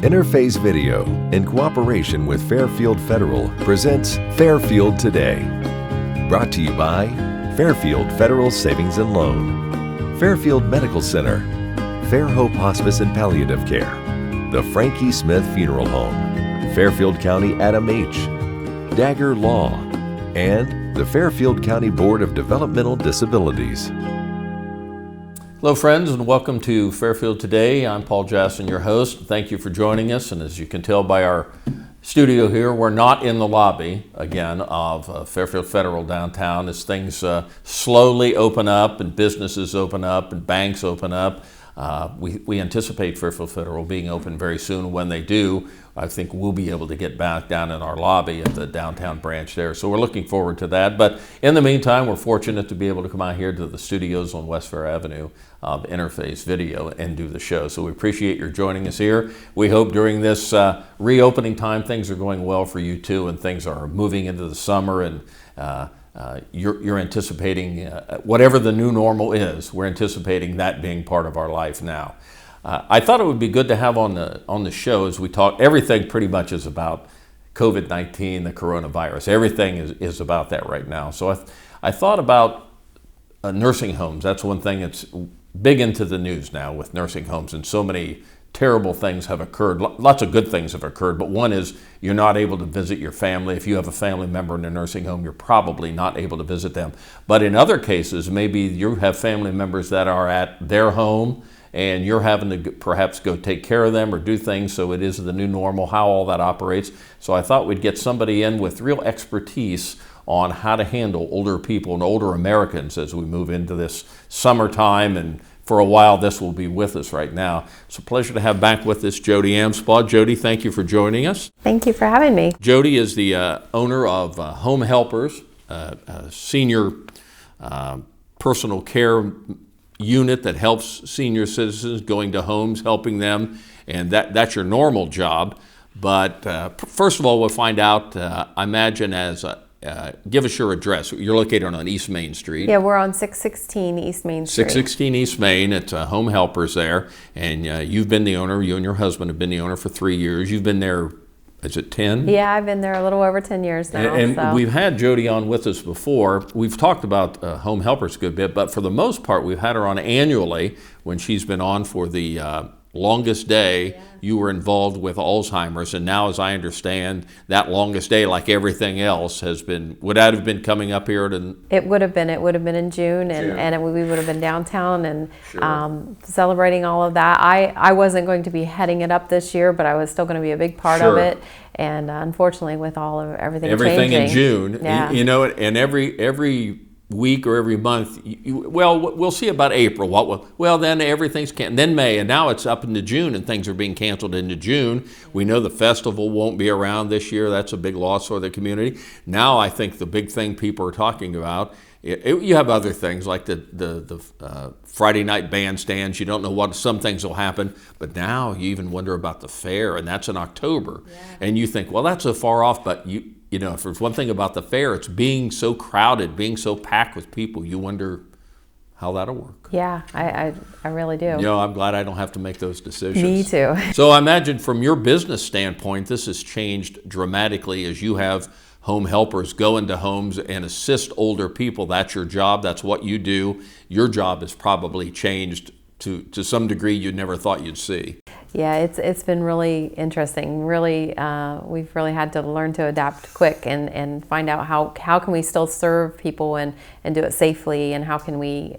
Interface Video, in cooperation with Fairfield Federal, presents Fairfield Today. Brought to you by Fairfield Federal Savings and Loan, Fairfield Medical Center, Fair Hope Hospice and Palliative Care, the Frankie Smith Funeral Home, Fairfield County Adam H., Dagger Law, and the Fairfield County Board of Developmental Disabilities. Hello friends, and welcome to Fairfield Today. I'm Paul Jasson, your host. Thank you for joining us, and as you can tell by our studio here, we're not in the lobby again of Fairfield Federal downtown as things slowly open up and businesses open up and banks open up. We anticipate Fairfield Federal being open very soon. When they do, I think we'll be able to get back down in our lobby at the downtown branch there. So we're looking forward to that. But in the meantime, we're fortunate to be able to come out here to the studios on West Fair Avenue of Interface Video and do the show. So we appreciate your joining us here. We hope during this reopening time things are going well for you too, and things are moving into the summer, and you're anticipating whatever the new normal is. We're anticipating that being part of our life now. I thought it would be good to have on the show as we talk. Everything pretty much is about COVID-19, the coronavirus. Everything is about that right now. So I thought about nursing homes. That's one thing that's big into the news now with nursing homes, and so many terrible things have occurred. Lots of good things have occurred, but one is you're not able to visit your family. If you have a family member in a nursing home, you're probably not able to visit them. But in other cases, maybe you have family members that are at their home and you're having to perhaps go take care of them or do things, so it is the new normal, how all that operates. So I thought we'd get somebody in with real expertise on how to handle older people and older Americans as we move into this summertime, and for a while this will be with us right now. It's a pleasure to have back with us Jody Amspaugh. Jody, thank you for joining us. Thank you for having me. Jody is the owner of Home Helpers, a senior personal care unit that helps senior citizens, going to homes, helping them, and that's your normal job. But first of all, we'll find out, I imagine, give us your address. You're located on East Main Street. Yeah, we're on 616 East Main Street. 616 East Main. It's Home Helpers there. And you've been the owner, you and your husband have been the owner for 3 years. You've been there, is it 10? Yeah, I've been there a little over 10 years now. And we've had Jody on with us before. We've talked about Home Helpers a good bit, but for the most part, we've had her on annually when she's been on for the longest day. Yeah. You were involved with Alzheimer's, and now, as I understand, that longest day, like everything else, would that have been coming up here? It would have been in June, and we would have been downtown and sure. Celebrating all of that. I wasn't going to be heading it up this year, but I was still going to be a big part sure. of it. And unfortunately, with everything changing, in June, yeah. And every week or every month, we'll see about April. Then everything's canceled. Then May, and now it's up into June, and things are being canceled into June. We know the festival won't be around this year. That's a big loss for the community. Now I think the big thing people are talking about, you have other things like the Friday night bandstands. You don't know what, some things will happen, but now you even wonder about the fair, and that's in October. Yeah. And you think, well, that's so far off, but you know, if there's one thing about the fair, it's being so crowded, being so packed with people. You wonder how that'll work. Yeah, I really do. I'm glad I don't have to make those decisions. Me too. So I imagine from your business standpoint, this has changed dramatically as you have Home Helpers go into homes and assist older people. That's your job. That's what you do. Your job has probably changed to some degree you never thought you'd see. Yeah, it's been really interesting. Really, we've really had to learn to adapt quick and find out how can we still serve people and do it safely, and how can we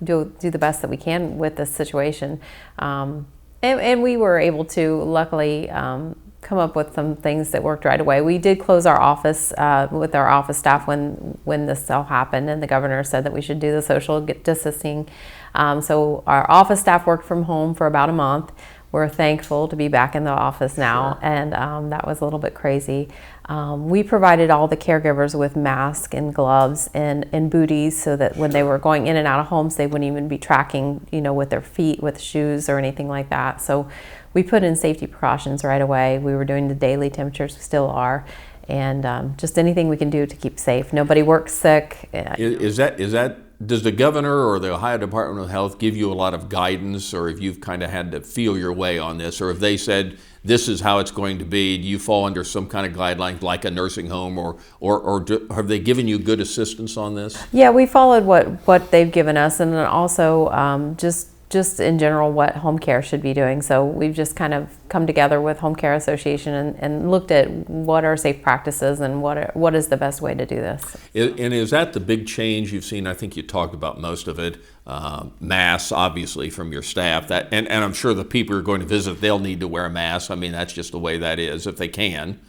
do the best that we can with this situation. And we were able to, luckily, come up with some things that worked right away. We did close our office with our office staff when this all happened, and the governor said that we should do the social distancing. So our office staff worked from home for about a month. We're thankful to be back in the office now, sure. And that was a little bit crazy. We provided all the caregivers with masks and gloves and booties, so that when they were going in and out of homes, they wouldn't even be tracking, with their feet, with shoes or anything like that. So we put in safety precautions right away. We were doing the daily temperatures, we still are, and just anything we can do to keep safe. Nobody works sick. Is that does the governor or the Ohio Department of Health give you a lot of guidance, or if you've kind of had to feel your way on this, or if they said this is how it's going to be, do you fall under some kind of guidelines like a nursing home, or have they given you good assistance on this? Yeah, we followed what they've given us, and then also just in general what home care should be doing. So we've just kind of come together with Home Care Association and looked at what are safe practices and what is the best way to do this. And is that the big change you've seen? I think you talked about most of it. Masks, obviously, from your staff. And I'm sure the people who are going to visit, they'll need to wear a mask. I mean, that's just the way that is, if they can.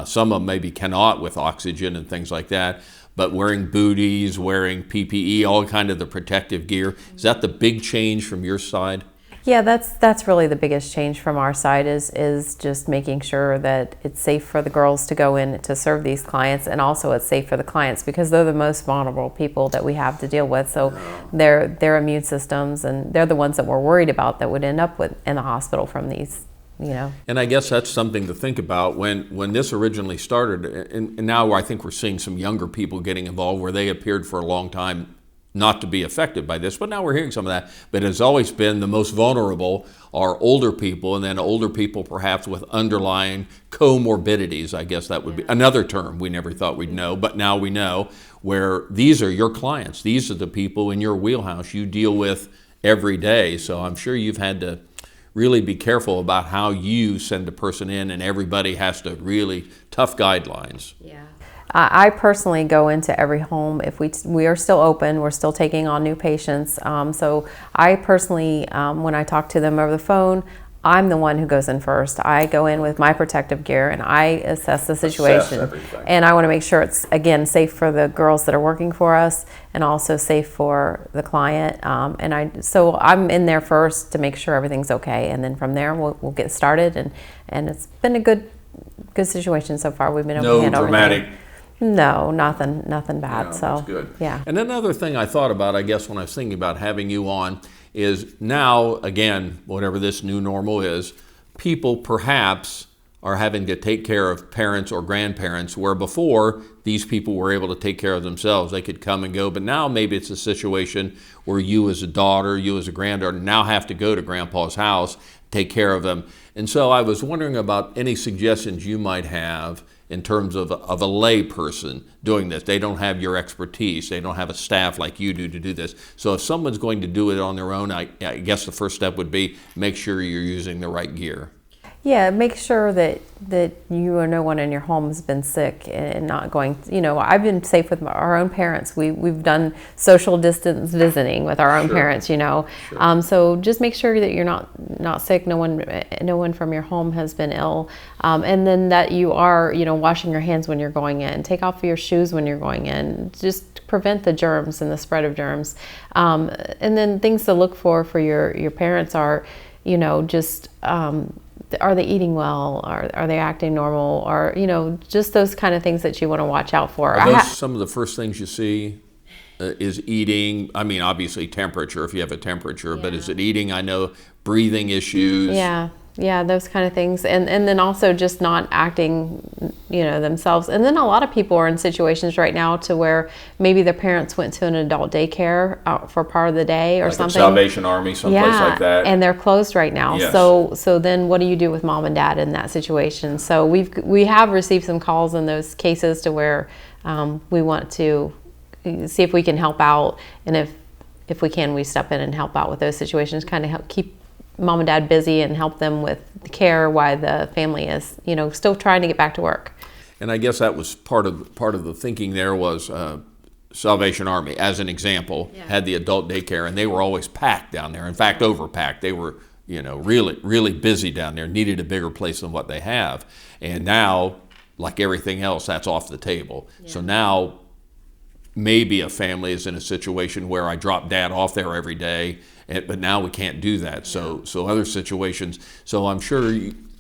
Some of them maybe cannot with oxygen and things like that. But wearing booties, wearing PPE, all kind of the protective gear. Is that the big change from your side? Yeah, that's really the biggest change from our side is just making sure that it's safe for the girls to go in to serve these clients, and also it's safe for the clients because they're the most vulnerable people that we have to deal with. So their immune systems, and they're the ones that we're worried about that would end up in the hospital from these. And I guess that's something to think about when this originally started, and now I think we're seeing some younger people getting involved where they appeared for a long time not to be affected by this, but now we're hearing some of that. But it's always been the most vulnerable are older people, and then older people perhaps with underlying comorbidities. I guess that would be another term we never thought we'd know, but now we know, where these are your clients. These are the people in your wheelhouse you deal with every day. So I'm sure you've had to really be careful about how you send a person in, and everybody has to really tough guidelines. Yeah. I personally go into every home. If we are still open, we're still taking on new patients. So I personally, when I talk to them over the phone, I'm the one who goes in first. I go in with my protective gear and I assess the situation. And I want to make sure it's, again, safe for the girls that are working for us and also safe for the client. So I'm in there first to make sure everything's okay. And then from there, we'll get started. And it's been a good situation so far. We've been able to handle dramatic. Everything. No, nothing bad. Yeah, so that's good. Yeah. And another thing I thought about, I guess, when I was thinking about having you on, is now, again, whatever this new normal is, people perhaps are having to take care of parents or grandparents, where before these people were able to take care of themselves. They could come and go, but now maybe it's a situation where you as a daughter, you as a granddaughter now have to go to grandpa's house, take care of them. And so I was wondering about any suggestions you might have in terms of a lay person doing this. They don't have your expertise. They don't have a staff like you do to do this. So if someone's going to do it on their own, I guess the first step would be make sure you're using the right gear. Yeah, make sure that you or no one in your home has been sick and not going. I've been safe with our own parents. We've done social distance visiting with our own parents. Sure. So just make sure that you're not sick. No one from your home has been ill, and then that you are washing your hands when you're going in. Take off your shoes when you're going in. Just prevent the germs and the spread of germs. And then things to look for your parents are, just. Are they eating well? Are they acting normal? Or, just those kind of things that you want to watch out for. Are those some of the first things you see? Is eating, I mean, obviously temperature, if you have a temperature, but is it eating? I know breathing issues. Yeah, those kind of things. And then also just not acting, themselves. And then a lot of people are in situations right now to where maybe their parents went to an adult daycare for part of the day or like something. Salvation Army, someplace like that. And they're closed right now. Yes. So then what do you do with mom and dad in that situation? So we have received some calls in those cases to where we want to see if we can help out. And if we can, we step in and help out with those situations, kind of help keep mom and dad busy and help them with the care while the family is, still trying to get back to work. And I guess that was part of the thinking there was Salvation Army, as an example, had the adult daycare, and they were always packed down there. In fact, overpacked. They were, really, really busy down there, needed a bigger place than what they have. And now, like everything else, that's off the table. Yeah. So now, maybe a family is in a situation where I drop dad off there every day, but now we can't do that. So other situations. So I'm sure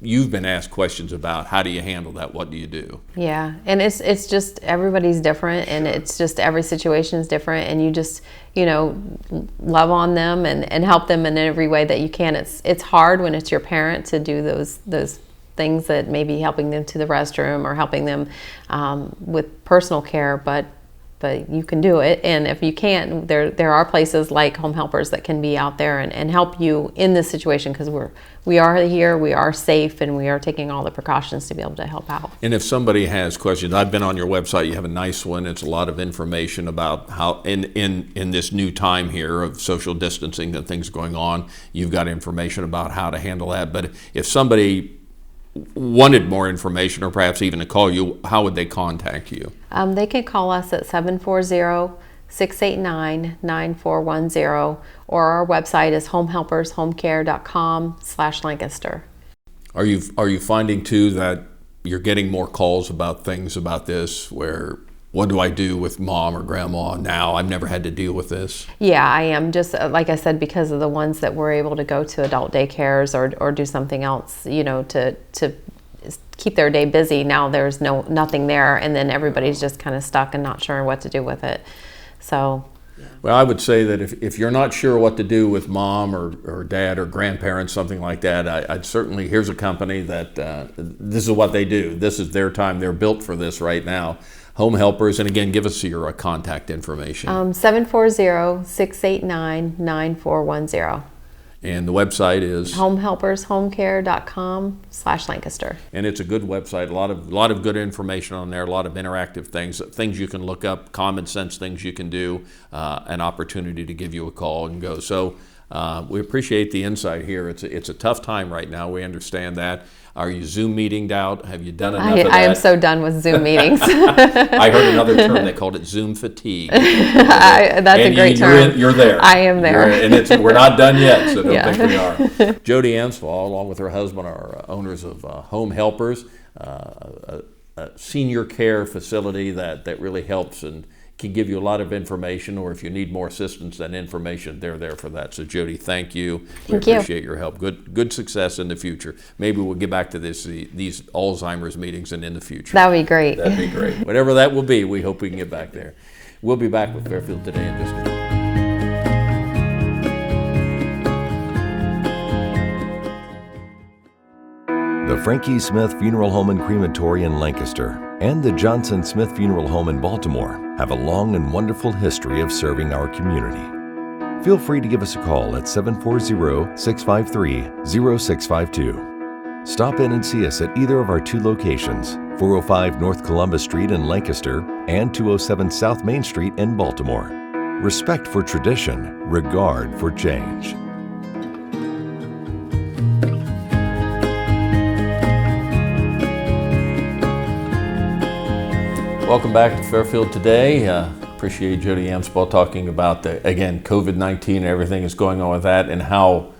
you've been asked questions about how do you handle that? What do you do? Yeah, and it's just everybody's different, and it's just every situation is different, and you just love on them and help them in every way that you can. It's hard when it's your parent to do those things that maybe helping them to the restroom or helping them with personal care, but but you can do it. And if you can't, there are places like Home Helpers that can be out there and help you in this situation, because we are here, we are safe, and we are taking all the precautions to be able to help out. And if somebody has questions, I've been on your website, you have a nice one. It's a lot of information about how in this new time here of social distancing and things going on, you've got information about how to handle that. But if somebody wanted more information or perhaps even to call you, how would they contact you? They can call us at 740-689-9410, or our website is homehelpershomecare.com/Lancaster. Are you finding too that you're getting more calls about things about this, where what do I do with mom or grandma now? I've never had to deal with this. Yeah, I am. Just like I said, because of the ones that were able to go to adult daycares or do something else, to keep their day busy. Now there's nothing there, and then everybody's just kind of stuck and not sure what to do with it. So. Well, I would say that if you're not sure what to do with mom or dad or grandparents, something like that, I'd certainly, here's a company that this is what they do. This is their time. They're built for this right now. Home Helpers, and again, give us your contact information. 740-689-9410. And the website is? homehelpershomecare.com/Lancaster. And it's a good website, a lot of good information on there, a lot of interactive things you can look up, common sense things you can do, an opportunity to give you a call and go. So we appreciate the insight here. It's a tough time right now, we understand that. Are you Zoom meetinged out? Have you done enough of that? I am so done with Zoom meetings. I heard another term, they called it Zoom fatigue. That's a great term. You're there. I am there. We're not done yet, so don't think we are. Jody Amspaugh, along with her husband, are owners of Home Helpers, a senior care facility that really helps and can give you a lot of information, or if you need more assistance and information, they're there for that. So Jody, thank you. We appreciate your help. Good success in the future. Maybe we'll get back to these Alzheimer's meetings and in the future. That would be great. That'd be great. Whatever that will be, we hope we can get back there. We'll be back with Fairfield Today in just a minute. The Frankie Smith Funeral Home and Crematory in Lancaster and the Johnson Smith Funeral Home in Baltimore have a long and wonderful history of serving our community. Feel free to give us a call at 740-653-0652. Stop in and see us at either of our two locations, 405 North Columbus Street in Lancaster and 207 South Main Street in Baltimore. Respect for tradition, regard for change. Welcome back to Fairfield Today. Appreciate Jody Amspaugh talking about, again, COVID-19 and everything that's going on with that, and how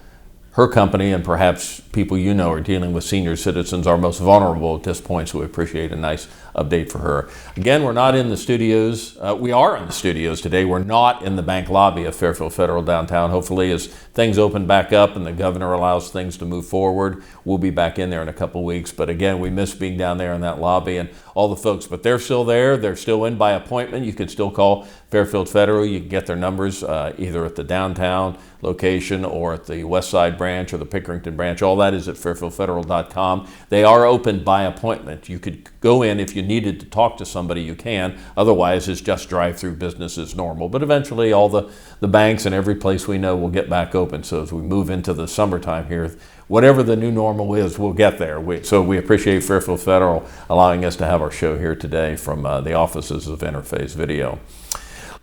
her company and perhaps people you know are dealing with senior citizens are most vulnerable at this point, so we appreciate a nice update for her. Again, we're not in the studios. We are in the studios today. We're not in the bank lobby of Fairfield Federal downtown. Hopefully, as things open back up and the governor allows things to move forward, we'll be back in there in a couple weeks. But again, we miss being down there in that lobby and all the folks. But they're still there. They're still in by appointment. You can still call Fairfield Federal. You can get their numbers either at the downtown location or at the West Side branch or the Pickerington branch. All that is at fairfieldfederal.com. They are open by appointment. You could go in if you needed to talk to somebody, you can. Otherwise, it's just drive-through business as normal. But eventually, all the banks and every place we know will get back open. So as we move into the summertime here, whatever the new normal is, we'll get there. So we appreciate Fairfield Federal allowing us to have our show here today from the offices of Interface Video.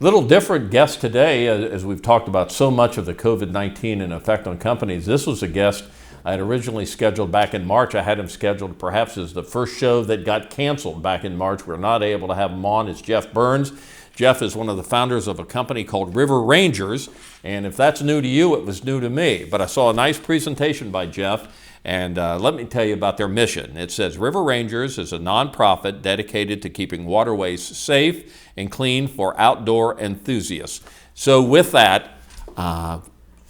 Little different guest today, as we've talked about so much of the COVID-19 and effect on companies. This was a guest I had originally scheduled back in March. I had him scheduled perhaps as the first show that got canceled back in March. We're not able to have him on. It's Geoff Burns. Geoff is one of the founders of a company called River Rangers, and if that's new to you, it was new to me. But I saw a nice presentation by Geoff, and let me tell you about their mission. It says, River Rangers is a nonprofit dedicated to keeping waterways safe and clean for outdoor enthusiasts. So with that, I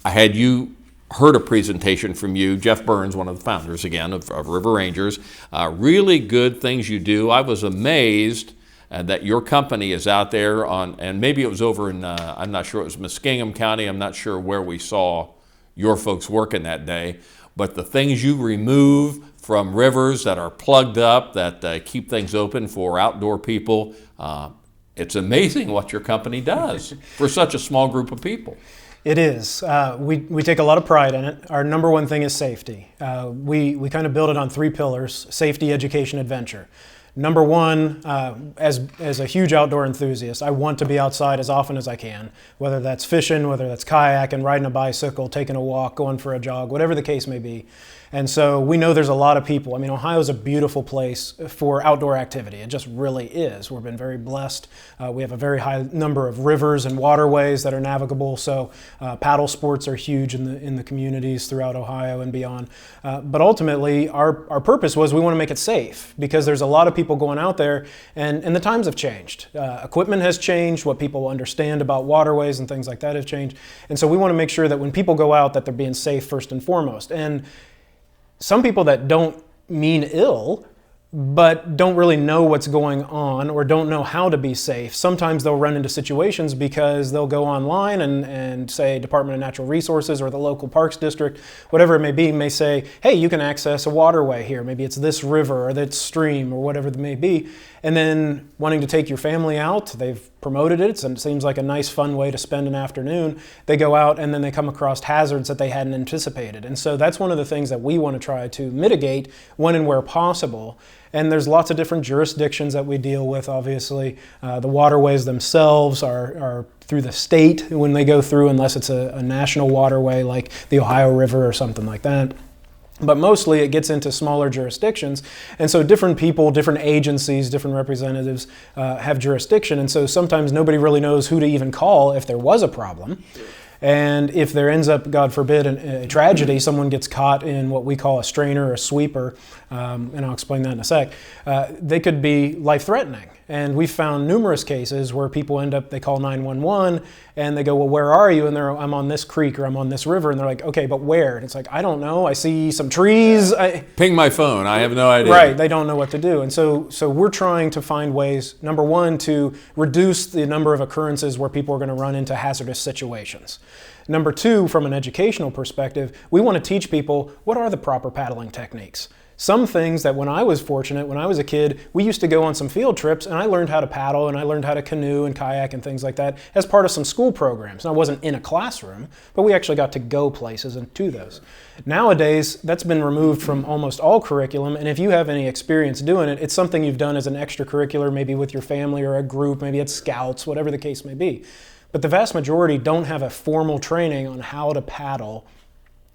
had you heard a presentation from you, Geoff Burns, one of the founders, again, of River Rangers. Really good things you do. I was amazed that your company is out there on, and maybe it was over in, I'm not sure, it was Muskingum County. I'm not sure where we saw your folks working that day. But the things you remove from rivers that are plugged up, that keep things open for outdoor people, it's amazing what your company does for such a small group of people. It is. We take a lot of pride in it. Our number one thing is safety. We kind of build it on 3 pillars: safety, education, adventure. Number one, as a huge outdoor enthusiast, I want to be outside as often as I can, whether that's fishing, whether that's kayaking, riding a bicycle, taking a walk, going for a jog, whatever the case may be. And so we know there's a lot of people. I mean, Ohio's a beautiful place for outdoor activity. It just really is. We've been very blessed. We have a very high number of rivers and waterways that are navigable. So paddle sports are huge in the communities throughout Ohio and beyond. But ultimately, our purpose was we want to make it safe, because there's a lot of people going out there, and the times have changed. Equipment has changed. What people understand about waterways and things like that have changed. And so we want to make sure that when people go out, that they're being safe first and foremost. And some people that don't mean ill, but don't really know what's going on or don't know how to be safe, sometimes they'll run into situations because they'll go online and say Department of Natural Resources or the local parks district, whatever it may be, may say, hey, you can access a waterway here. Maybe it's this river or that stream or whatever it may be. And then wanting to take your family out, they've promoted it, and it seems like a nice, fun way to spend an afternoon. They go out and then they come across hazards that they hadn't anticipated. And so that's one of the things that we want to try to mitigate when and where possible. And there's lots of different jurisdictions that we deal with, obviously. The waterways themselves are through the state when they go through, unless it's a national waterway like the Ohio River or something like that. But mostly it gets into smaller jurisdictions. And so different people, different agencies, different representatives have jurisdiction. And so sometimes nobody really knows who to even call if there was a problem. And if there ends up, God forbid, a tragedy, someone gets caught in what we call a strainer or a sweeper, and I'll explain that in a sec, they could be life-threatening. And we've found numerous cases where people end up, they call 911, and they go, well, where are you? And I'm on this creek or I'm on this river. And they're like, okay, but where? And it's like, I don't know. I see some trees. Ping my phone. I have no idea. Right. They don't know what to do. And so we're trying to find ways, number one, to reduce the number of occurrences where people are going to run into hazardous situations. Number two, from an educational perspective, we want to teach people what are the proper paddling techniques. Some things that when I was fortunate, when I was a kid, we used to go on some field trips and I learned how to paddle and I learned how to canoe and kayak and things like that as part of some school programs. And I wasn't in a classroom, but we actually got to go places and do those. Nowadays, that's been removed from almost all curriculum, and if you have any experience doing it, it's something you've done as an extracurricular, maybe with your family or a group, maybe it's scouts, whatever the case may be. But the vast majority don't have a formal training on how to paddle,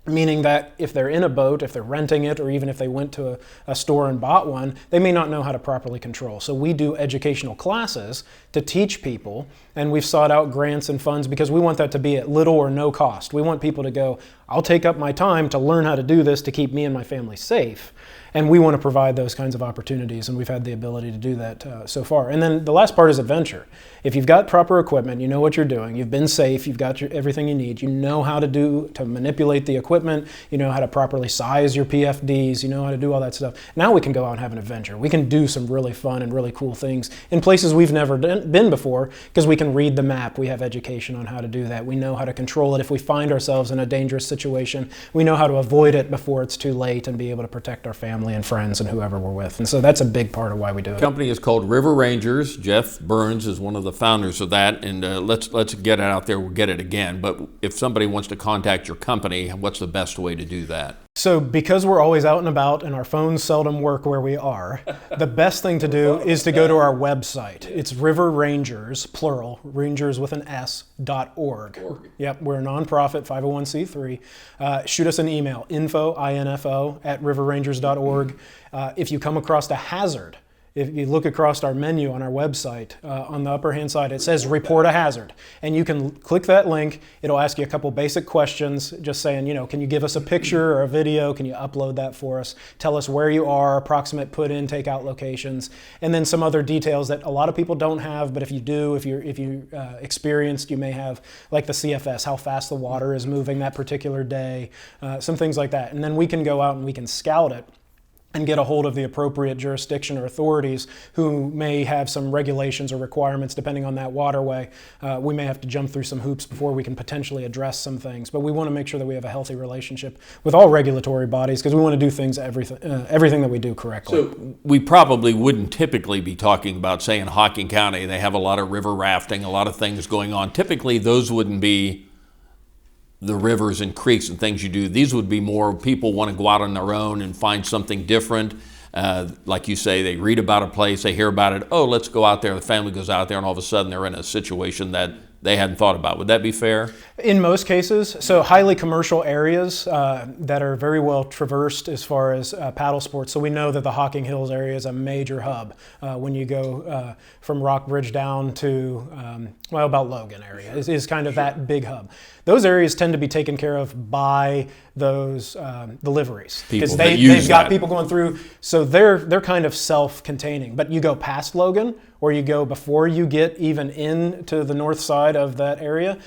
meaning that if they're in a boat, if they're renting it, or even if they went to a store and bought one, they may not know how to properly control. So we do educational classes to teach people, and we've sought out grants and funds because we want that to be at little or no cost. We want people to go, I'll take up my time to learn how to do this to keep me and my family safe. And we want to provide those kinds of opportunities, and we've had the ability to do that so far. And then the last part is adventure. If you've got proper equipment, you know what you're doing, you've been safe, you've got everything you need, you know how to manipulate the equipment, you know how to properly size your PFDs, you know how to do all that stuff. Now we can go out and have an adventure. We can do some really fun and really cool things in places we've never been before, because we can read the map. We have education on how to do that. We know how to control it if we find ourselves in a dangerous situation. We know how to avoid it before it's too late and be able to protect our family and friends and whoever we're with. And so that's a big part of why we do it. The company is called River Rangers. Geoff Burns is one of the founders of that, and let's get it out there. We'll get it again. But if somebody wants to contact your company, what's the best way to do that? So because we're always out and about and our phones seldom work where we are, the best thing to do is to go to our website. It's River Rangers, plural, rangers with an S.org. Yep, we're a nonprofit, 501c3. Shoot us an email, info, at riverrangers.org. If you come across a hazard, if you look across our menu on our website, on the upper hand side, it says report a hazard. And you can click that link. It'll ask you a couple basic questions, just saying, can you give us a picture or a video? Can you upload that for us? Tell us where you are, approximate put in, take out locations, and then some other details that a lot of people don't have, but if you do, if you experienced, you may have, like the CFS, how fast the water is moving that particular day, some things like that. And then we can go out and we can scout it. and get a hold of the appropriate jurisdiction or authorities who may have some regulations or requirements depending on that waterway. We may have to jump through some hoops before we can potentially address some things, but we want to make sure that we have a healthy relationship with all regulatory bodies because we want to do things, everything that we do correctly. So we probably wouldn't typically be talking about, say, in Hocking County, they have a lot of river rafting, a lot of things going on. Typically, those wouldn't be the rivers and creeks and things you do. These would be more people want to go out on their own and find something different. Like you say, they read about a place, they hear about it, oh, let's go out there. The family goes out there and all of a sudden they're in a situation that they hadn't thought about. Would that be fair? In most cases. So highly commercial areas that are very well traversed as far as paddle sports. So we know that the Hocking Hills area is a major hub when you go from Rockbridge down to, about Logan area is kind of that big hub. Those areas tend to be taken care of by those the liveries because they've got people going through. So they're kind of self-containing. But you go past Logan or you go before you get even into the north side of that area,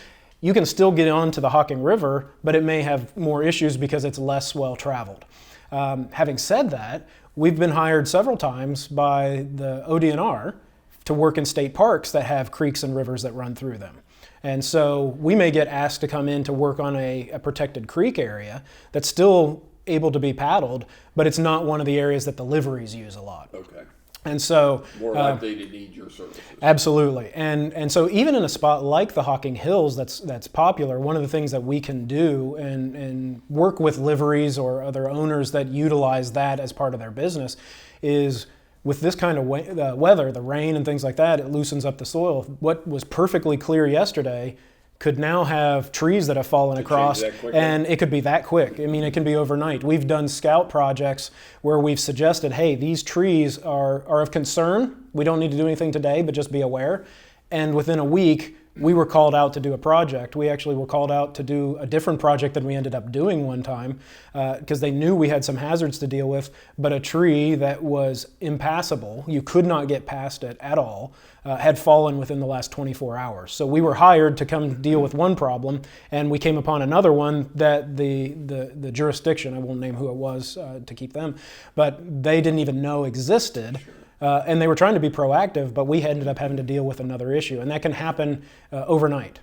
you can still get onto the Hocking River, but it may have more issues because it's less well traveled. Having said that, we've been hired several times by the ODNR to work in state parks that have creeks and rivers that run through them. And so we may get asked to come in to work on a protected creek area that's still able to be paddled, but it's not one of the areas that the liveries use a lot. Okay. And so more likely to need your services. Absolutely. And so even in a spot like the Hocking Hills that's popular, one of the things that we can do and work with liveries or other owners that utilize that as part of their business is with this kind of weather, the rain and things like that, it loosens up the soil. What was perfectly clear yesterday could now have trees that have fallen across, and it could be that quick. I mean, it can be overnight. We've done scout projects where we've suggested, hey, these trees are of concern. We don't need to do anything today, but just be aware. And within a week, we were called out to do a project. We actually were called out to do a different project than we ended up doing one time because they knew we had some hazards to deal with, but a tree that was impassable, you could not get past it at all, had fallen within the last 24 hours. So we were hired to come deal with one problem, and we came upon another one that the jurisdiction, I won't name who it was to keep them, but they didn't even know existed. And they were trying to be proactive, but we ended up having to deal with another issue, and that can happen overnight.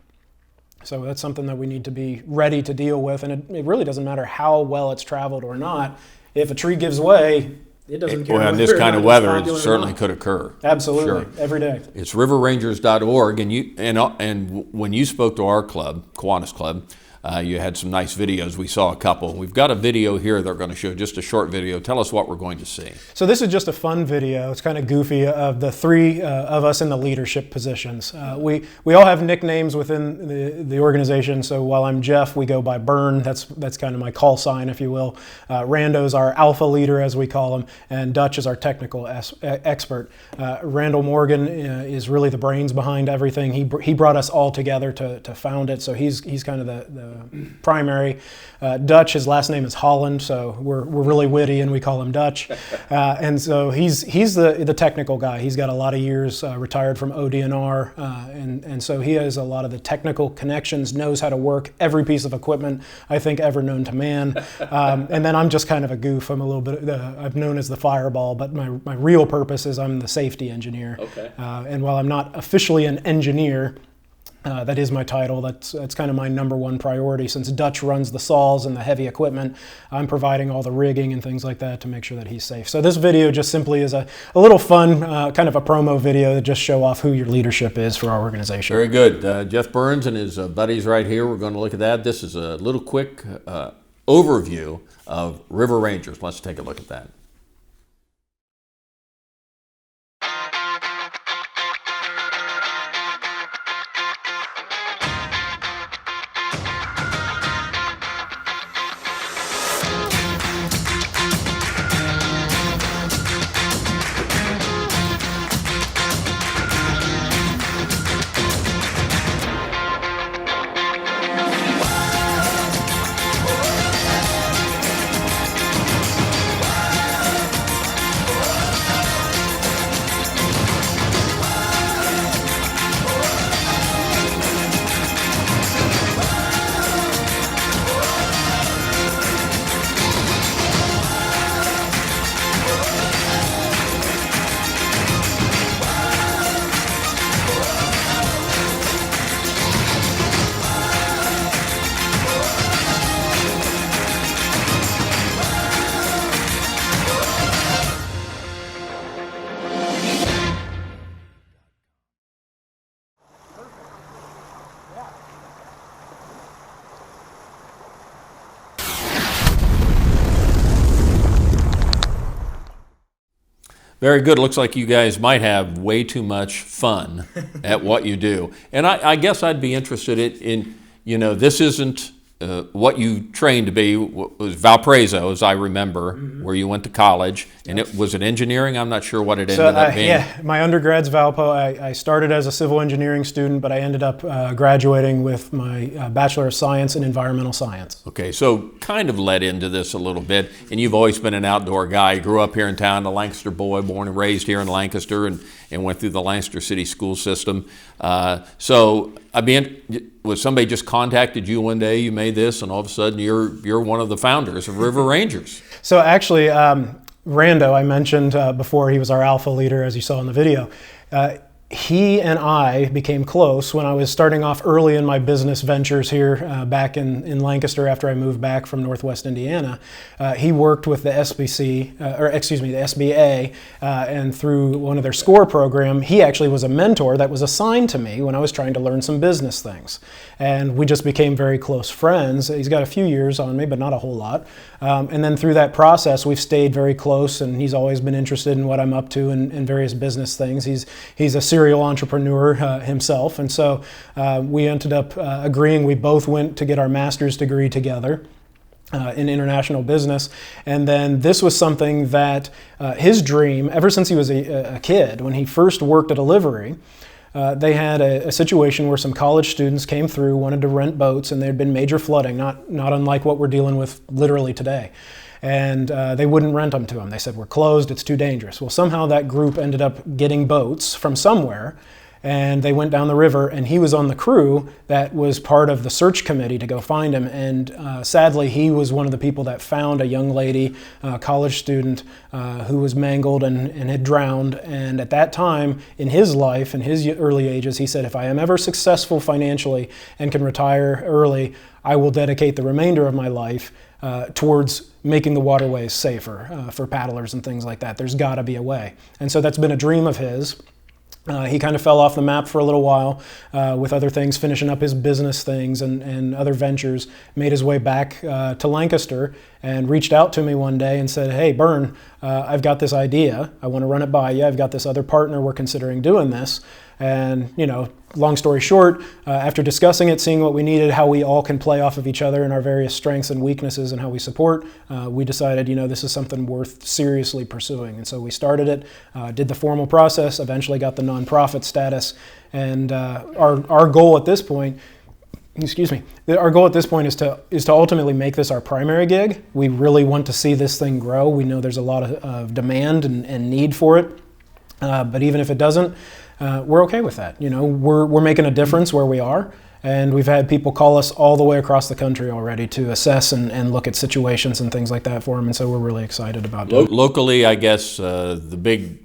So that's something that we need to be ready to deal with, and it really doesn't matter how well it's traveled or not. If a tree gives way, it doesn't care. Well, in this kind of weather, it certainly could occur. Absolutely, sure. Every day. It's riverrangers.org, and when you spoke to our club, Kiwanis Club, you had some nice videos. We saw a couple. We've got a video here they're going to show, just a short video. Tell us what we're going to see. So this is just a fun video. It's kind of goofy of the three of us in the leadership positions. We all have nicknames within the organization. So while I'm Geoff, we go by Burn. That's kind of my call sign, if you will. Rando's our alpha leader, as we call him, and Dutch is our technical expert. Randall Morgan is really the brains behind everything. He brought us all together to found it. So he's kind of the primary. Dutch, his last name is Holland, so we're really witty and we call him Dutch. And so he's the technical guy. He's got a lot of years retired from ODNR, and so he has a lot of the technical connections, knows how to work every piece of equipment I think ever known to man. And then I'm just kind of a goof. I'm a little bit, I'm known as the fireball, but my real purpose is I'm the safety engineer. Okay. And while I'm not officially an engineer, that is my title. That's kind of my number one priority. Since Dutch runs the saws and the heavy equipment, I'm providing all the rigging and things like that to make sure that he's safe. So this video just simply is a little fun, kind of a promo video to just show off who your leadership is for our organization. Very good. Geoff Burns and his buddies right here. We're going to look at that. This is a little quick overview of River Rangers. Let's take a look at that. Very good. Looks like you guys might have way too much fun at what you do. And I guess I'd be interested in, this isn't what you trained to be. Was Valparaiso, as I remember, where you went to college. And was it engineering? I'm not sure what it ended up being. Yeah, my undergrad's Valpo. I started as a civil engineering student, but I ended up graduating with my Bachelor of Science in Environmental Science. Okay, so kind of led into this a little bit, and you've always been an outdoor guy. You grew up here in town, a Lancaster boy, born and raised here in Lancaster, and went through the Lancaster City school system. Was somebody just contacted you one day, you made this, and all of a sudden you're one of the founders of River Rangers? So actually, Rando, I mentioned before, he was our alpha leader, as you saw in the video. He and I became close when I was starting off early in my business ventures here back in Lancaster after I moved back from Northwest Indiana. He worked with the the SBA, and through one of their SCORE program, he actually was a mentor that was assigned to me when I was trying to learn some business things. And we just became very close friends. He's got a few years on me, but not a whole lot. And then through that process, we've stayed very close, and he's always been interested in what I'm up to in various business things. He's a serial entrepreneur himself, and so we ended up agreeing. We both went to get our master's degree together in international business, and then this was something that his dream, ever since he was a kid, when he first worked at a livery. They had a situation where some college students came through, wanted to rent boats, and there had been major flooding, not unlike what we're dealing with literally today. And they wouldn't rent them to him. They said, "We're closed, it's too dangerous." Well, somehow that group ended up getting boats from somewhere, and they went down the river, and he was on the crew that was part of the search committee to go find him. And sadly, he was one of the people that found a young lady, a college student, who was mangled and had drowned. And at that time in his life, in his early ages, he said, "If I am ever successful financially and can retire early, I will dedicate the remainder of my life towards making the waterways safer for paddlers and things like that. There's got to be a way." And so that's been a dream of his. He kind of fell off the map for a little while with other things, finishing up his business things and other ventures, made his way back to Lancaster and reached out to me one day and said, "Hey, Bern, I've got this idea. I want to run it by you. I've got this other partner. We're considering doing this." And, long story short, after discussing it, seeing what we needed, how we all can play off of each other and our various strengths and weaknesses and how we support, we decided, this is something worth seriously pursuing. And so we started it, did the formal process, eventually got the nonprofit status. And our goal at this point, our goal at this point is to ultimately make this our primary gig. We really want to see this thing grow. We know there's a lot of demand and need for it. But even if it doesn't, we're okay with that. We're making a difference where we are, and we've had people call us all the way across the country already to assess and look at situations and things like that for them, and so we're really excited about it. Locally, I guess the big,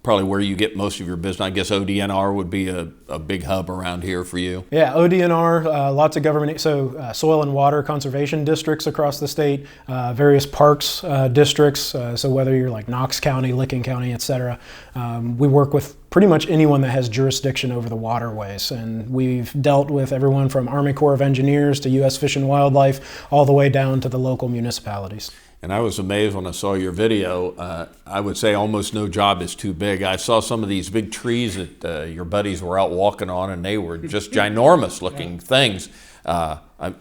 probably where you get most of your business, I guess ODNR would be a big hub around here for you. Yeah, ODNR, lots of government, so soil and water conservation districts across the state, various parks districts, so whether you're like Knox County, Licking County, etc. We work with pretty much anyone that has jurisdiction over the waterways, and we've dealt with everyone from Army Corps of Engineers to U.S. Fish and Wildlife, all the way down to the local municipalities. And I was amazed when I saw your video. I would say almost no job is too big. I saw some of these big trees that your buddies were out walking on, and they were just ginormous looking things.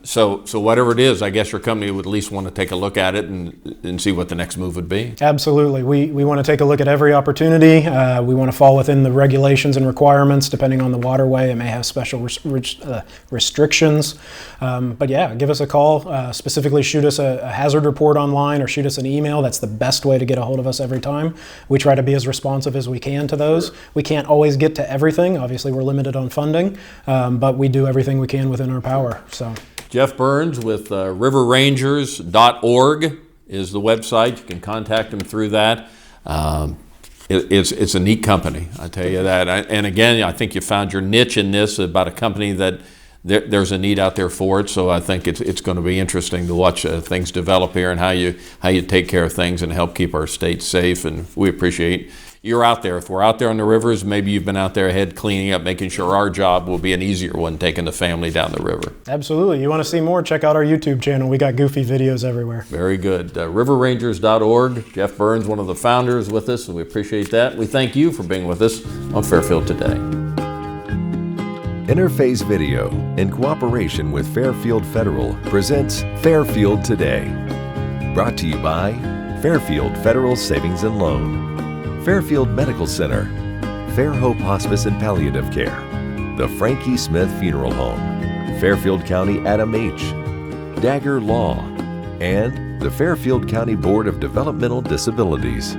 So whatever it is, I guess your company would at least want to take a look at it and see what the next move would be. Absolutely. We want to take a look at every opportunity. We want to fall within the regulations and requirements. Depending on the waterway, it may have special restrictions. But yeah, give us a call. Specifically, shoot us a hazard report online or shoot us an email. That's the best way to get a hold of us every time. We try to be as responsive as we can to those. We can't always get to everything. Obviously, we're limited on funding, but we do everything we can within our power. So. Geoff Burns with riverrangers.org is the website. You can contact him through that. It's a neat company, I tell you that. And again, I think you found your niche in this, about a company that there's a need out there for it. So I think it's going to be interesting to watch things develop here and how you take care of things and help keep our state safe. And we appreciate you're out there. If we're out there on the rivers, maybe you've been out there ahead cleaning up, making sure our job will be an easier one, taking the family down the river. Absolutely. You want to see more? Check out our YouTube channel. We got goofy videos everywhere. Very good. Riverrangers.org. Geoff Burns, one of the founders, with us, and we appreciate that. We thank you for being with us on Fairfield Today. Interface Video, in cooperation with Fairfield Federal, presents Fairfield Today. Brought to you by Fairfield Federal Savings and Loan, Fairfield Medical Center, Fair Hope Hospice and Palliative Care, the Frankie Smith Funeral Home, Fairfield County Adam H., Dagger Law, and the Fairfield County Board of Developmental Disabilities.